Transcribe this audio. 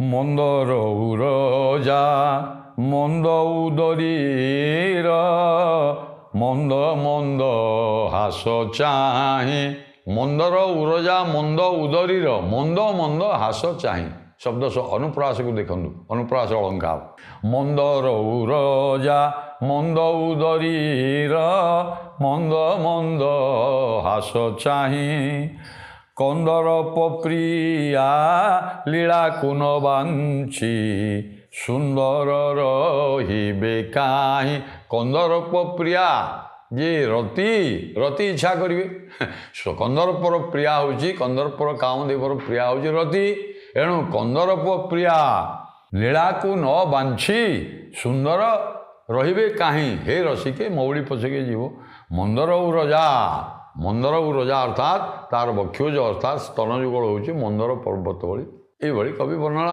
ମନ୍ଦର ଉରଜା ମନ୍ଦ ଉଦରୀର ମନ୍ଦ ମନ୍ଦ ହାସ ଚାହିଁ ମନ୍ଦର ଉରଜା ମନ୍ଦ ଉଦରୀର ମନ୍ଦ ମନ୍ଦ ହାସ ଚାହିଁ ଶବ୍ଦ ଅନୁପ୍ରାସକୁ ଦେଖନ୍ତୁ ଅନୁପ୍ରାସ ଅଳଙ୍କାର ମନ୍ଦର ଉରଜା ମନ୍ଦ ଉଦରୀର ମନ୍ଦ ମନ୍ଦ ହାସ ଚାହିଁ କନ୍ଦର୍ପ ପ୍ରିୟା ଲୀଳାକୁ ନ ବାଞ୍ଚି ସୁନ୍ଦର ରହିବେ କାହିଁ କନ୍ଦର୍ପ ପ୍ରିୟା ଯେ ରତି ଇଚ୍ଛା କରିବେ କନ୍ଦର୍ପର ପ୍ରିୟା ହେଉଛି କନ୍ଦର୍ପର କାମଦେବର ପ୍ରିୟା ହେଉଛି ରତି ଏଣୁ କନ୍ଦର୍ପ ପ୍ରିୟା ଲୀଳାକୁ ନ ବାଞ୍ଚି ସୁନ୍ଦର ରହିବେ କାହିଁ ହେ ରସିକେ ମଉଳି ପଛକେ ଯିବ ମନ୍ଦର ଉରଜା ଅର୍ଥାତ୍ ତାର ବକ୍ଷୋଜ ଅର୍ଥାତ୍ ସ୍ତନ ଯୁଗଳ ହେଉଛି ମନ୍ଦର ପର୍ବତ ଭଳି ଏଇଭଳି କବି ବର୍ଣ୍ଣନା